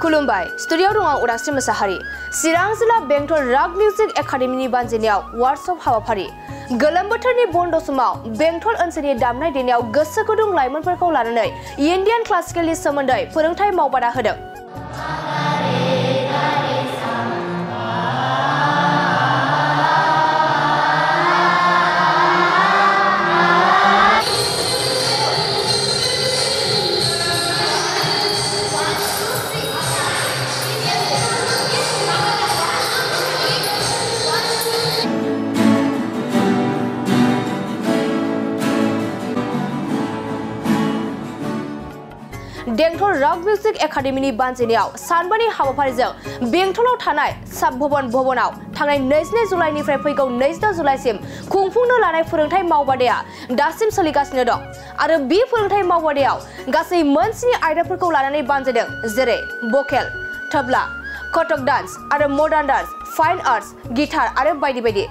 खुलुमबाय स्टुडियो दं आं उदांस्रि मोसाहारि चिरां जिल्ला बेंटल राग मिउजिक एकाडेमिनि बानजायनायाव वार्कशप हाबाफारि गोलोम बोथोरनि बन्द समाव बेंटल ओनसोलनि दामनाय देनायाव गोसो गुदुं लाइमोनफोरखौ लानानै इन्डियान क्लासिकेलनि सोमोन्दै फोरोंथाय मावबादा होदों। बेंटल राग मिउजिक एकाडेमिनि बानजायनायाव सानबानि हाबाफारिजों बेंटलाव थानाय साब भवनाव थांनाय 22 जुलाइनिफ्राय फैगौ 29 जुलाइसिम खुंफुंनो लानाय फोरोंथाय मावबादाया दासिम सोलिगासिनो दं आरो बे फोरोंथाय मावबादायाव गासै मोनस्नि आयदाफोरखौ लानानै बानजायदों जेरै भकेल, तबला, कथक डान्स आरो modern dance, fine arts, guitar आरो बायदि बायदि।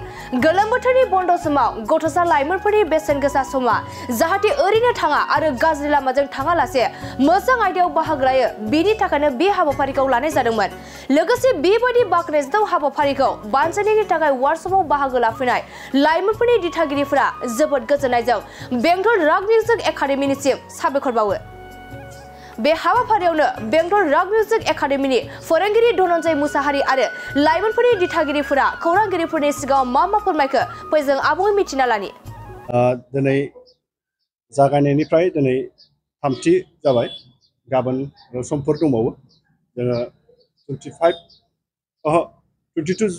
गोलोम बोथोरनि बन्द समाव गथ'सा लाइमोनफोरनि बेसेन गोसा समा जाहाथे ओरैनो थाङा आरो गाज्रि लामाजों थाङालासे मोजां आयदायाव बाहागो लायो बेनि थाखायनो बे हाबाफारिखौ लानाय जादोंमोन। लोगोसे बेबायदि बाख्नायजाथाव हाबाफारिखौ बानजायनायनि थाखाय वार्कशपआव बाहागो लाफैनाय लाइमोनफोरनि दिथागिरिफोरा जोबोद गोजोननायजों बेंटल राग मिउजिक एकाडेमिनिसिम साबायखर बावो। बे हाबाफारियावनो बेंटल राग मिउजिक एकाडेमिनि फोरोंगिरि धनन्जय मुसाहारि आरो लाइमोनफोरनि दिथागिरिफोरा खौरांगिरिफोरनि सिगाङाव मा फोरमायखो फै जों आबुङै मिथिना लानि। दिनै जागायनायनिफ्राय दिनै थामथि जाबाय, गाबोन समफोर दंबावो। जोङो 22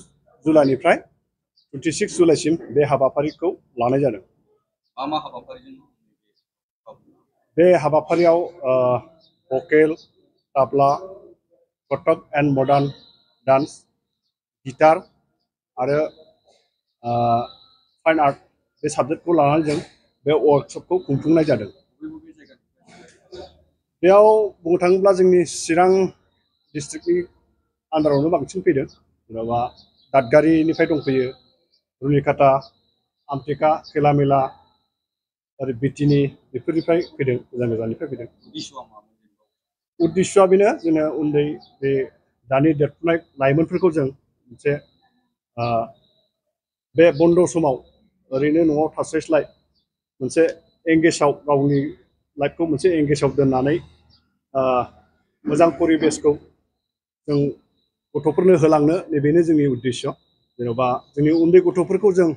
जुलाइनिफ्राय 26 जुलाइसिम बे हाबाफारिखौ लानाय जादों। मा हाबाफारिजों बे हाबाफारियाव vocal, tabla, Kathak and modern dance, guitar आरो फाइन आर्ट बे साबजेक्टखौ लानानै जों बे वर्कशपखौ खुंफुंनाय जादों। बेयाव बुंनो थाङोब्ला जोंनि चिरां डिस्ट्रिक्टनि आन्दारावनो बांसिन फैदों। जेन'बा दादगारिनिफ्राय दंफैयो, रुनिकाटा, आमटेका, खैलामेला आरो बिटिनि बेफोरनिफ्राय फैदों, गोजान गोजाननिफ्राय फैदों। उद्देश्यआ बेनो जोङो उन्दै बे दानि देरफुनाय लाइमोनफोरखौ जों मोनसे बे बन्द समाव ओरैनो न'आव थास्लायस्लाय मोनसे एंगेजाव गावनि लाइफखौ मोनसे एंगेजाव दोननानै मोजां परिबेसखौ जों गथ'फोरनो होलांनो नैबेनो जोंनि उद्देश्य। जेन'बा जोंनि उन्दै गथ'फोरखौ जों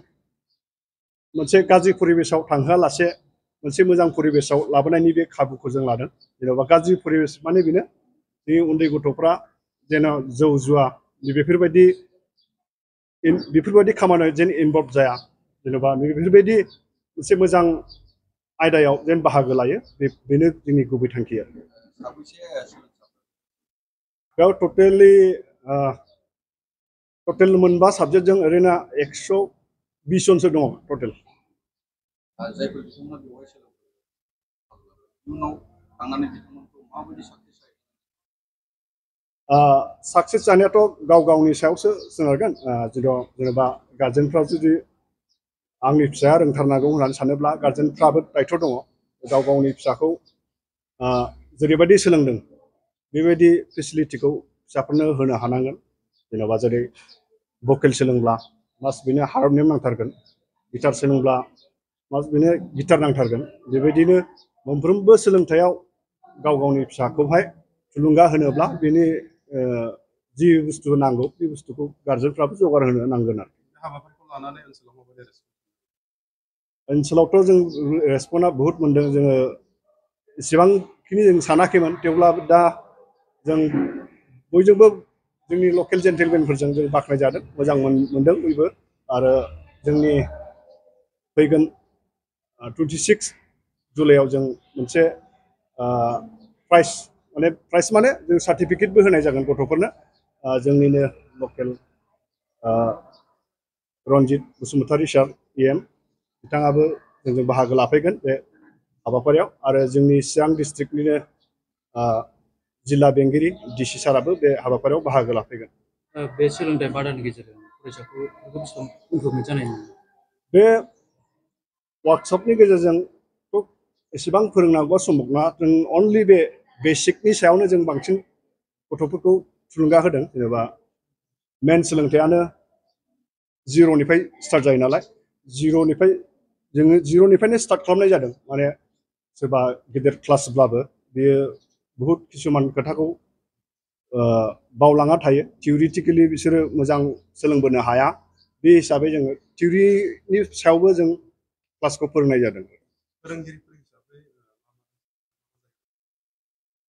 मोनसे गाज्रि परिबेसाव थांहोआलासे मोनसे मोजां परिबेसाव लाबोनायनि बे खाबुखौ जों लादों। जेन'बा गाज्रि परिबेस माने बेनो जोंनि उन्दै गथ'फ्रा जेन' जौ जुवा बेफोरबायदि खामानियाव जेन इनभल्भ जाया, जेन'बा बेफोरबायदि मोनसे मोजां आयदायाव जेन बाहागो लायो, बेनो जोंनि गुबै थांखि आरो। बेयाव टटेल मोनबा साबजेक्टजों ओरैनो 120 जनसो दङ टटेल। साक्सेस जानायाथ' गाव गावनि सायावसो सोनारगोन। जेनेबा गार्जेनफ्रा जुदि आंनि फिसाया रोंथारनांगौ होननानै सानोब्ला गार्जेनफ्राबो दायथ' दङ। गाव गावनि फिसाखौ जेरैबायदि सोलोंदों बेबायदि फेसिलिटिखौ फिसाफोरनो होनो हानांगोन। जेनेबा जेरै भकेल सोलोंब्ला मास बेनो हारमनियाम नांथारगोन, गिटार सोलोंब्ला मास बेनो गिटार नांथारगोन। बेबायदिनो मोनफ्रोमबो सोलोंथायाव गाव गावनि फिसाखौहाय थुलुंगा होनोब्ला बेनि जि बुस्थु नांगौ बे बुस्थुखौ गार्जेनफ्राबो जगार होनो नांगोन आरो। हाबाफारिखौ लानानै ओनसोलावथ' जों रेसपन्सआ बहुत मोनदों। जोङो एसेबांखिनि जों सानाखैमोन, थेवब्लाबो दा जों बयजोंबो जोंनि लकेल जेन्टेलमेनफोरजों जों बाख्नायजादों, मोजां मोनदों बयबो। आरो जोंनि फैगोन 26 जुलाइआव जों मोनसे प्राइज माने जों सार्टिफिकेटबो होनाय जागोन गथ'फोरनो। जोंनिनो लकेल रन्जित बसुमतारी सार EM बिथाङाबो जोंजों बाहागो लाफैगोन बे हाबाफारियाव। आरो जोंनि चिरां डिस्ट्रिक्टनिनो जिल्ला बेंगिरि DC साराबो बे हाबाफारियाव बाहागो लाफैगोन। बे सोलोंथाइ बादानि गेजेरजों फरायसाफोरखौ बेसेबां इमप्रुभमेन्ट जानाय नुयो? बे वार्कशपनि गेजेरजों एसेबां फोरोंनांगौआ सम्भब नङा। जों अनलि बे बेसिकनि सायावनो जों बांसिन गथ'फोरखौ थुलुंगा होदों जेनेबा मेन सोलोंथायानो जिर'निफ्राय स्टार्ट जायो नालाय जोङो जिर'निफ्रायनो स्टार्ट खालामनाय जादों माने सोरबा गिदिर क्लासब्लाबो बेयो बहुत किसुमान खोथाखौ बावलाङा थायो थिउरिटिकेलि बिसोरो मोजां सोलोंबोनो हाया बे हिसाबै जोङो थिउरिनि सायावबो जों क्लासखौ फोरोंनाय जादों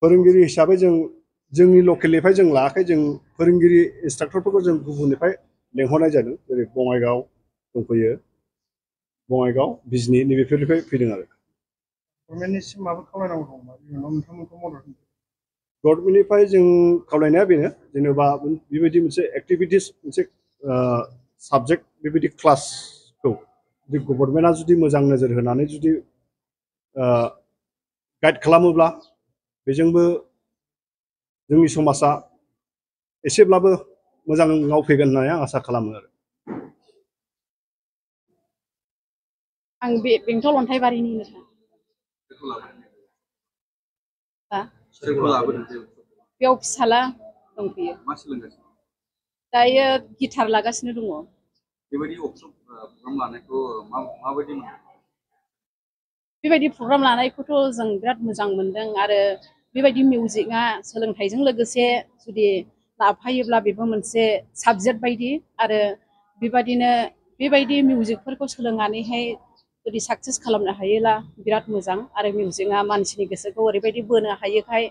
फोरोंगिरि हिसाबै जोंनि लकेलनिफ्राय जों लायाखै जों फोरोंगिरि इन्सट्राक्टरफोरखौ जों गुबुननिफ्राय लेंहरनाय जादों जेरै बङाइगाव दंफैयो बङाइगाव बिजनि नैबेफोरनिफ्राय फैदों आरो गभर्नमेन्टनिसिम माबा खावलायनांगौ दं नामा इयुनाव नोंथांमोनखौ मदद गभर्नमेन्टनिफ्राय जों खावलायनाया बेनो जेनेबा बेबायदि मोनसे एक्टिभिटिस मोनसे साबजेक्ट बेबायदि क्लासखौ जुदि गभर्नमेन्टआ जुदि मोजां नोजोर होनानै जुदि गाइड खालामोब्ला बेजोंबो जोंनि समाजा एसेब्लाबो मोजाङाव फैगोन होननानै आं आसा खालामो आरो आं बे बेंटल अन्थाइबारिनि बेयाव फिसाला दंफैयो दायो गिटार लागासिनो दङ बेबायदि प्रग्राम लानायखौ माबायदि मोनो बेबायदि प्रग्राम लानायखौथ' जों बिराद मोजां मोनदों आरो बेबायदि मिउजिकआ सोलोंथाइजों लोगोसे जुदि लाफायोब्ला बेबो मोनसे साबजेक्ट बायदि आरो बेबायदिनो बेबायदि मिउजिकफोरखौ सोलोंनानैहाय जुदि साक्सेस खालामनो हायोला बिराद मोजां आरो मिउजिकआ मानसिनि गोसोखौ ओरैबायदि बोनो हायोखाय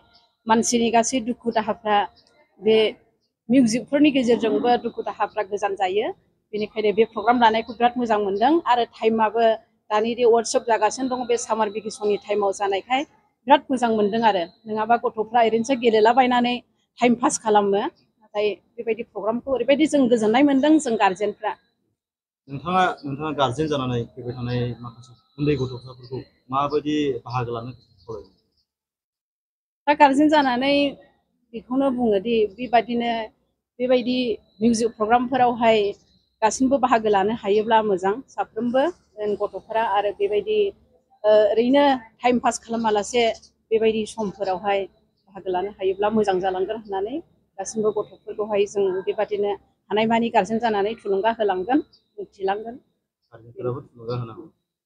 मानसिनि गासै दुखु दाहाफ्रा बे मिउजिकफोरनि गेजेरजोंबो दुखु दाहाफ्रा गोजान जायो बेनिखायनो बे प्रग्राम लानायखौ बिराद मोजां मोनदों आरो टाइमाबो दानि दे वर्कशप जागासिनो दङ बे सामार भेकेसननि टाइमाव जानायखाय बिराद मोजां मोनदों आरो नङाबा गथ'फ्रा ओरैनोसो गेलेलाबायनानै टाइम पास खालामो नाथाय बेबायदि प्रग्रामखौ ओरैबायदि जों गोजोननाय मोनदों जों गार्जेनफ्रा नोंथाङा गार्जेन जानानै फैबाय थानाय माखासे उन्दै गथ'साफोरखौ माबायदि बाहागो लानो खावलायो दा गार्जेन जानानै बेखौनो बुङो दि बेबायदि मिउजिक प्रग्रामफोरावहाय गासिबो बाहागो लानो हायोब्ला मोजां साफ्रोमबो गथ'फोरा आरो बेबायदि ओरैनो टाइम पास खालामालासे बेबायदि समफोरावहाय बाहागो लानो हायोब्ला मोजां जालांगोन होननानै गासिबो गथ'फोरखौहाय जों बेबादिनो हानायमानि गार्जेन जानानै थुलुंगा होलांगोन मिथिलांगोन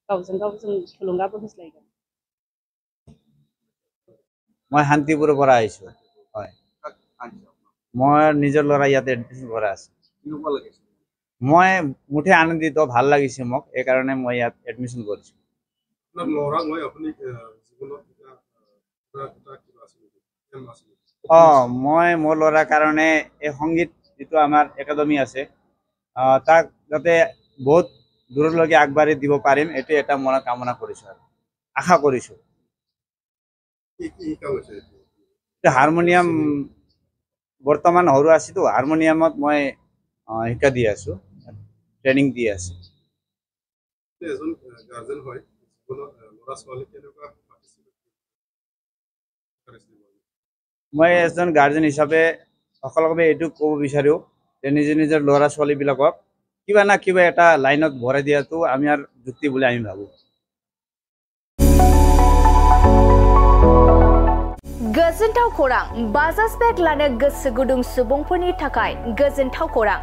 गावजों गाव जों थुलुंगाबो होज्लायगोन मैं शांतिपुर पर आइसो मैं निजर लड़ा इते एडमिशन करा मैं मुठे आनंदित ভাল লাগিছে মোক এই কারণে মই ইয়াত এডমিশন কৰিছো মই মোৰ লৰাৰ কাৰণে এই সংগীত যেটো আমাৰ একাডেমি আছে তাক যাতে বহুত দূৰলৈকে আগবাঢ়ি দিব পাৰিম এটো এটা মনৰ কামনা কৰিছো আৰু আশা কৰিছো হাৰমনিয়াম বৰ্তমান হৰু আছে তো হাৰমনিয়ামত মই শিক্ষা দি আছো ট্ৰেনিং দি আছো এজন গাৰ্জেন হয় লৰা ছোৱালী কেনেকুৱা মই এজন গাৰ্জেন হিচাপে সকলোকে এটো ক'ব বিচাৰো যে নিজৰ লৰা ছোৱালী বিলাকক কিবা না কিবা এটা লাইনত ভৰাই দিয়াটো আমি আর যুক্তি বুলি আমি ভাবো गोजोनथाव खौरां बाजाज बेग लानो गोसो गुदुं सुबुंफोरनि थाखाय गोजोनथाव खौरां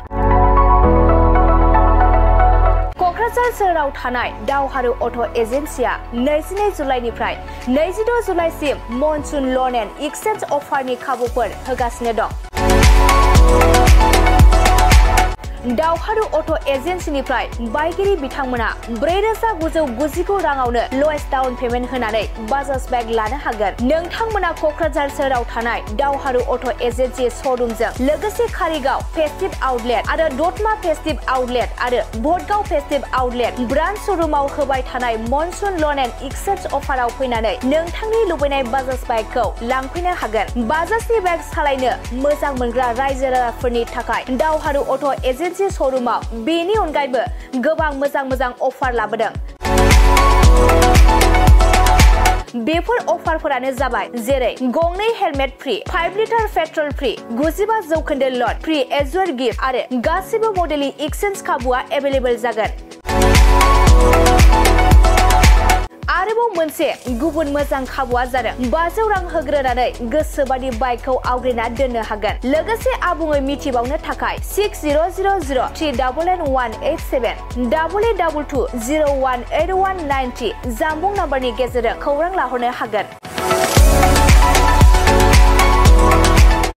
क'क्राझार सोहोराव थानाय दावहारु अट' एजेन्सिया 22 जुलाइनिफ्राय 26 जुलाइसिम मनसुन ल'न एन्ड एक्सचेन्ज अफारनि खाबुफोर होगासिनो दं दावहारु अट' एजेन्सिनिफ्राय बायगिरि बिथांमोना 4,999 राङावनो ल'एस्ट डाउन पेमेन्ट होनानै बाजाज बेग लानो हागोन नोंथांमोना क'क्राझार सोहोराव थानाय दावहारु अट' एजेन्सि श'रुमजों लोगोसे कारिगाव फेस्टिभ आउटलेट आरो दतमा फेस्टिभ आउटलेट आरो भटगाव फेस्टिभ आउटलेट ब्रान्च श'रुमाव होबाय थानाय मनसुन ल'न एन्ड एक्सचेन्ज अफाराव फैनानै नोंथांनि लुबैनाय बाजाज बाइकखौ लांफैनो हागोन बाजाजनि बेग सालायनो मोजां मोनग्रा रायजो राजाफोरनि थाखाय दावहारु अट' एजेन्सि श'रुमाव बेनि अनगायैबो गोबां मोजां अफार लाबोदों बेफोर अफारफोरानो जाबाय जेरै गंनै helmet free 5 litre petrol free 95% ल'न फ्री एजुअर गिफ्ट आरो गासिबो मडेलनि एक्सचेन्ज खाबुआ एभेलेबल जागोन आरोबाव मोनसे गुबुन मोजां खाबुआ जादों 500 रां होग्रोनानै गोसोबादि बाइकखौ आवग्रिना दोननो हागोन। लोगोसे आबुङै मिथिबावनो थाखाय 6003881187 8822018193 जामबुं नाम्बारनि गेजेरजों खौरां लाहरनो हागोन।